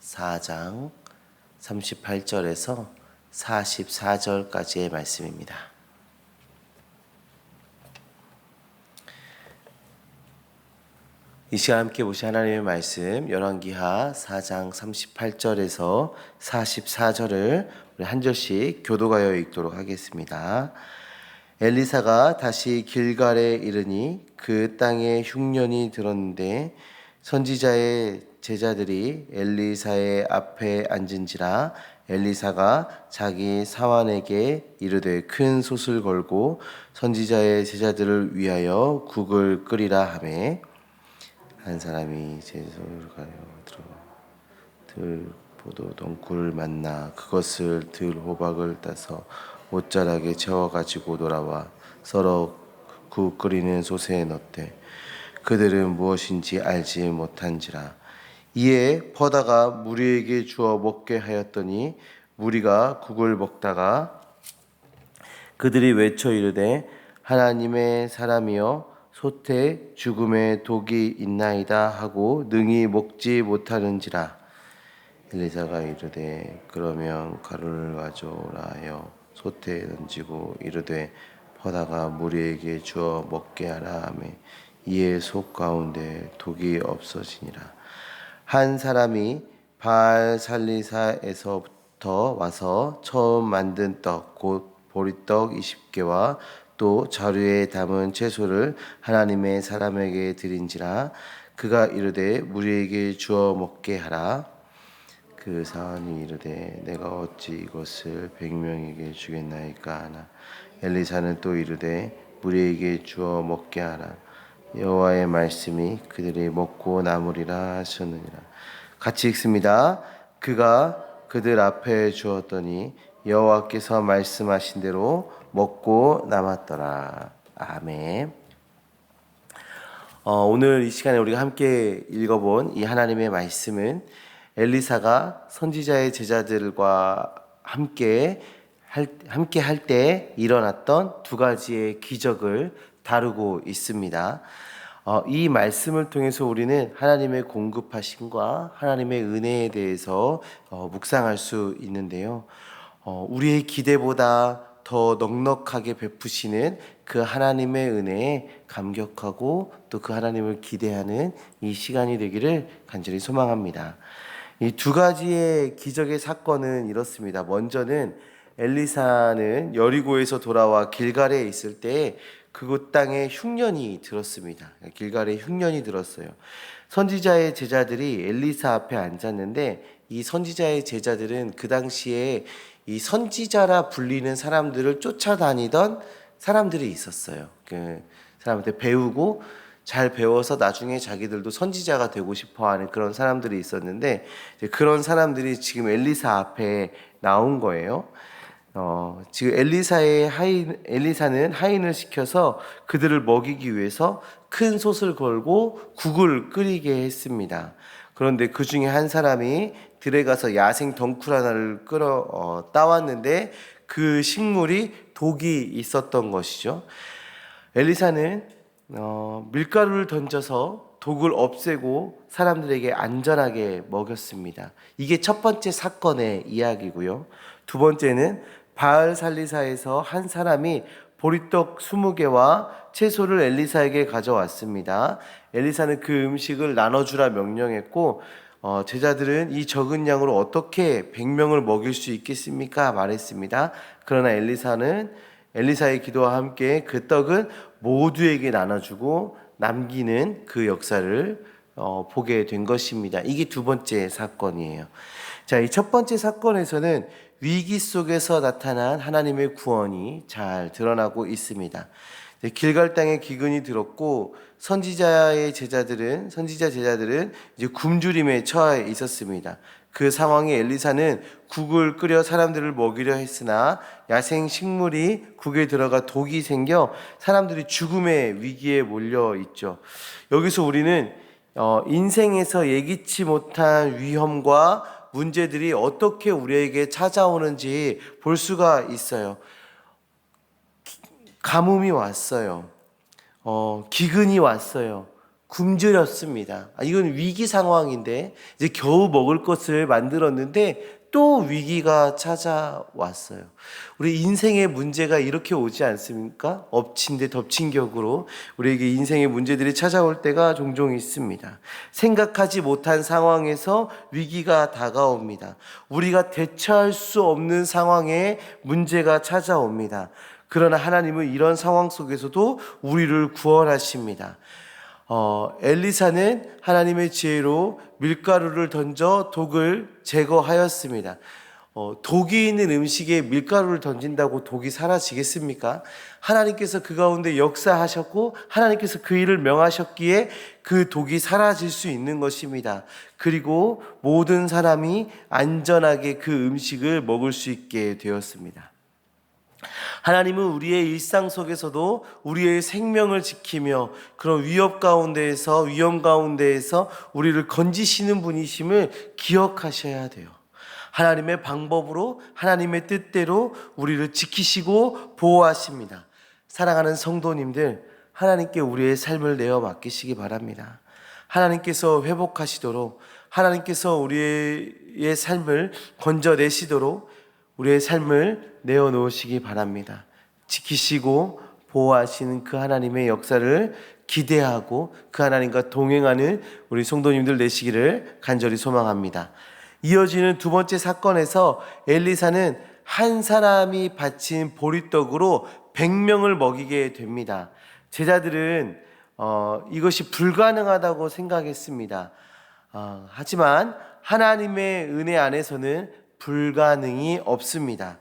4장 38절에서 44절까지의 말씀입니다. 이 시간 함께 보실 하나님의 말씀 열왕기하 4장 38절에서 44절을 우리 한 절씩 교도하여 읽도록 하겠습니다. 엘리사가 다시 길갈에 이르니 그 땅에 흉년이 들었는데 선지자의 제자들이 엘리사의 앞에 앉은지라. 엘리사가 자기 사환에게 이르되 큰 솥을 걸고 선지자의 제자들을 위하여 국을 끓이라 하매 한 사람이 제소를 가려 들 포도 덩굴을 만나 그것을 들 호박을 따서 옷자락에 채워 가지고 돌아와 썰어 국 끓이는 솥에 넣되 그들은 무엇인지 알지 못한지라. 이에 퍼다가 무리에게 주어 먹게 하였더니 무리가 국을 먹다가 그들이 외쳐 이르되 하나님의 사람이여 솥에 죽음의 독이 있나이다 하고 능히 먹지 못하는지라. 엘리사가 이르되 그러면 가루를 가져오라 하여 솥에 던지고 이르되 퍼다가 무리에게 주어 먹게 하라 하며 이에 솥 가운데 독이 없어지니라. 한 사람이 바알살리사에서부터 와서 처음 만든 떡 곧 보리떡 20개와 또 자루에 담은 채소를 하나님의 사람에게 드린지라. 그가 이르되 무리에게 주어 먹게 하라. 그 사람이 이르되 내가 어찌 이것을 100명에게 주겠나이까 하나. 엘리사는 또 이르되 무리에게 주어 먹게 하라. 여호와의 말씀이 그들이 먹고 남으리라 하셨느니라. 같이 읽습니다. 그가 그들 앞에 주었더니 여호와께서 말씀하신 대로 먹고 남았더라. 아멘. 오늘 이 시간에 우리가 함께 읽어본 이 하나님의 말씀은 엘리사가 선지자의 제자들과 함께 할 때 일어났던 두 가지의 기적을 다루고 있습니다. 이 말씀을 통해서 우리는 하나님의 공급하심과 하나님의 은혜에 대해서 묵상할 수 있는데요. 우리의 기대보다 더 넉넉하게 베푸시는 그 하나님의 은혜에 감격하고 또 그 하나님을 기대하는 이 시간이 되기를 간절히 소망합니다. 이 두 가지의 기적의 사건은 이렇습니다. 먼저는 엘리사는 여리고에서 돌아와 길갈에 있을 때 그곳 땅에 흉년이 들었습니다. 길갈에 흉년이 들었어요. 선지자의 제자들이 엘리사 앞에 앉았는데 이 선지자의 제자들은 그 당시에 이 선지자라 불리는 사람들을 쫓아다니던 사람들이 있었어요. 그 사람한테 배우고 잘 배워서 나중에 자기들도 선지자가 되고 싶어하는 그런 사람들이 있었는데 그런 사람들이 지금 엘리사 앞에 나온 거예요. 지금 엘리사는 하인을 시켜서 그들을 먹이기 위해서 큰 솥을 걸고 국을 끓이게 했습니다. 그런데 그 중에 한 사람이 들에 가서 야생 덩굴 하나를 따왔는데 그 식물이 독이 있었던 것이죠. 엘리사는 밀가루를 던져서 독을 없애고 사람들에게 안전하게 먹였습니다. 이게 첫 번째 사건의 이야기고요. 두 번째는 바알살리사에서 한 사람이 보리떡 20개와 채소를 엘리사에게 가져왔습니다. 엘리사는 그 음식을 나눠주라 명령했고 제자들은 이 적은 양으로 어떻게 100명을 먹일 수 있겠습니까? 말했습니다. 그러나 엘리사의 기도와 함께 그 떡은 모두에게 나눠주고 남기는 그 역사를 보게 된 것입니다. 이게 두 번째 사건이에요. 자, 이 첫 번째 사건에서는 위기 속에서 나타난 하나님의 구원이 잘 드러나고 있습니다. 길갈 땅에 기근이 들었고 선지자 제자들은 이제 굶주림에 처해 있었습니다. 그 상황에 엘리사는 국을 끓여 사람들을 먹이려 했으나 야생 식물이 국에 들어가 독이 생겨 사람들이 죽음의 위기에 몰려 있죠. 여기서 우리는 인생에서 예기치 못한 위험과 문제들이 어떻게 우리에게 찾아오는지 볼 수가 있어요. 가뭄이 왔어요. 기근이 왔어요. 굶주렸습니다. 이건 위기 상황인데 이제 겨우 먹을 것을 만들었는데 또 위기가 찾아왔어요. 우리 인생의 문제가 이렇게 오지 않습니까? 엎친 데 덮친 격으로 우리에게 인생의 문제들이 찾아올 때가 종종 있습니다. 생각하지 못한 상황에서 위기가 다가옵니다. 우리가 대처할 수 없는 상황에 문제가 찾아옵니다. 그러나 하나님은 이런 상황 속에서도 우리를 구원하십니다. 엘리사는 하나님의 지혜로 밀가루를 던져 독을 제거하였습니다. 독이 있는 음식에 밀가루를 던진다고 독이 사라지겠습니까? 하나님께서 그 가운데 역사하셨고 하나님께서 그 일을 명하셨기에 그 독이 사라질 수 있는 것입니다. 그리고 모든 사람이 안전하게 그 음식을 먹을 수 있게 되었습니다. 하나님은 우리의 일상 속에서도 우리의 생명을 지키며 그런 위험 가운데에서 우리를 건지시는 분이심을 기억하셔야 돼요. 하나님의 방법으로 하나님의 뜻대로 우리를 지키시고 보호하십니다. 사랑하는 성도님들, 하나님께 우리의 삶을 내어 맡기시기 바랍니다. 하나님께서 회복하시도록, 하나님께서 우리의 삶을 건져내시도록 우리의 삶을 내어놓으시기 바랍니다. 지키시고 보호하시는 그 하나님의 역사를 기대하고 그 하나님과 동행하는 우리 성도님들 되시기를 간절히 소망합니다. 이어지는 두 번째 사건에서 엘리사는 한 사람이 바친 보리떡으로 100명을 먹이게 됩니다. 제자들은 이것이 불가능하다고 생각했습니다. 하지만 하나님의 은혜 안에서는 불가능이 없습니다.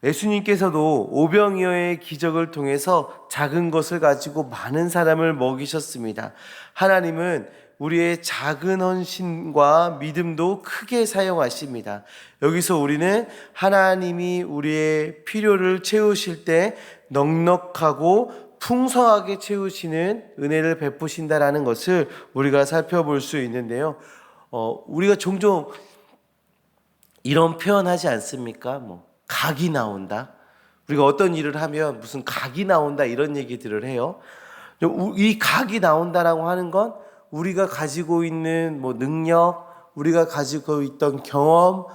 예수님께서도 오병이어의 기적을 통해서 작은 것을 가지고 많은 사람을 먹이셨습니다. 하나님은 우리의 작은 헌신과 믿음도 크게 사용하십니다. 여기서 우리는 하나님이 우리의 필요를 채우실 때 넉넉하고 풍성하게 채우시는 은혜를 베푸신다라는 것을 우리가 살펴볼 수 있는데요. 우리가 종종 이런 표현하지 않습니까? 각이 나온다. 우리가 어떤 일을 하면 무슨 각이 나온다 이런 얘기들을 해요. 이 각이 나온다라고 하는 건 우리가 가지고 있는 능력, 우리가 가지고 있던 경험,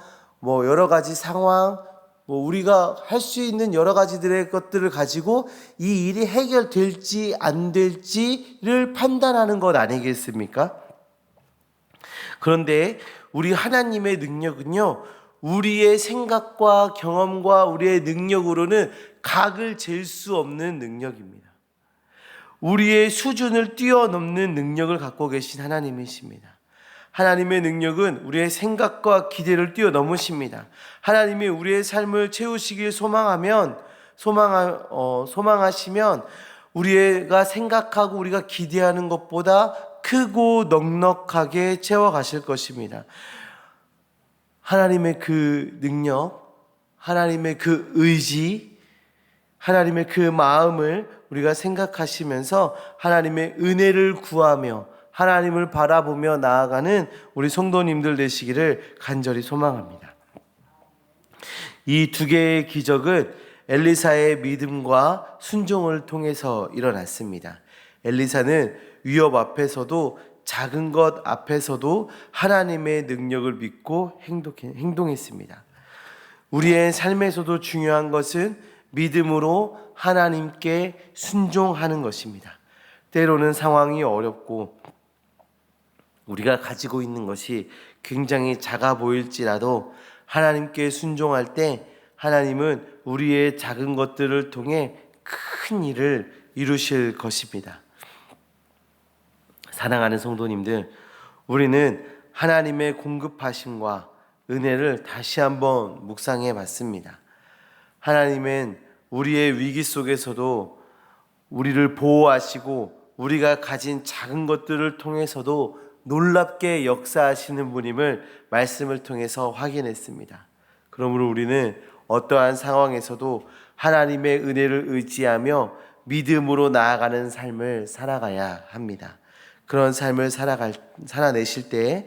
여러 가지 상황, 우리가 할 수 있는 여러 가지들의 것들을 가지고 이 일이 해결될지 안 될지를 판단하는 것 아니겠습니까? 그런데 우리 하나님의 능력은요, 우리의 생각과 경험과 우리의 능력으로는 각을 잴 수 없는 능력입니다. 우리의 수준을 뛰어넘는 능력을 갖고 계신 하나님이십니다. 하나님의 능력은 우리의 생각과 기대를 뛰어넘으십니다. 하나님이 우리의 삶을 채우시길 소망하시면 우리가 생각하고 우리가 기대하는 것보다 크고 넉넉하게 채워가실 것입니다. 하나님의 그 능력, 하나님의 그 의지, 하나님의 그 마음을 우리가 생각하시면서 하나님의 은혜를 구하며 하나님을 바라보며 나아가는 우리 성도님들 되시기를 간절히 소망합니다. 이 두 개의 기적은 엘리사의 믿음과 순종을 통해서 일어났습니다. 엘리사는 위협 앞에서도 작은 것 앞에서도 하나님의 능력을 믿고 행동했습니다. 우리의 삶에서도 중요한 것은 믿음으로 하나님께 순종하는 것입니다. 때로는 상황이 어렵고 우리가 가지고 있는 것이 굉장히 작아 보일지라도 하나님께 순종할 때 하나님은 우리의 작은 것들을 통해 큰 일을 이루실 것입니다. 사랑하는 성도님들, 우리는 하나님의 공급하심과 은혜를 다시 한번 묵상해 봤습니다. 하나님은 우리의 위기 속에서도 우리를 보호하시고 우리가 가진 작은 것들을 통해서도 놀랍게 역사하시는 분임을 말씀을 통해서 확인했습니다. 그러므로 우리는 어떠한 상황에서도 하나님의 은혜를 의지하며 믿음으로 나아가는 삶을 살아가야 합니다. 그런 삶을 살아내실 때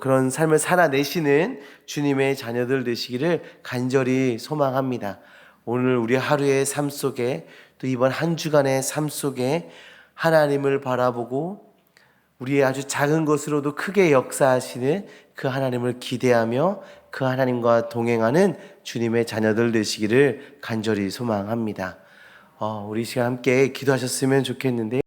그런 삶을 살아내시는 주님의 자녀들 되시기를 간절히 소망합니다. 오늘 우리 하루의 삶 속에 또 이번 한 주간의 삶 속에 하나님을 바라보고 우리의 아주 작은 것으로도 크게 역사하시는 그 하나님을 기대하며 그 하나님과 동행하는 주님의 자녀들 되시기를 간절히 소망합니다. 우리 시간 함께 기도하셨으면 좋겠는데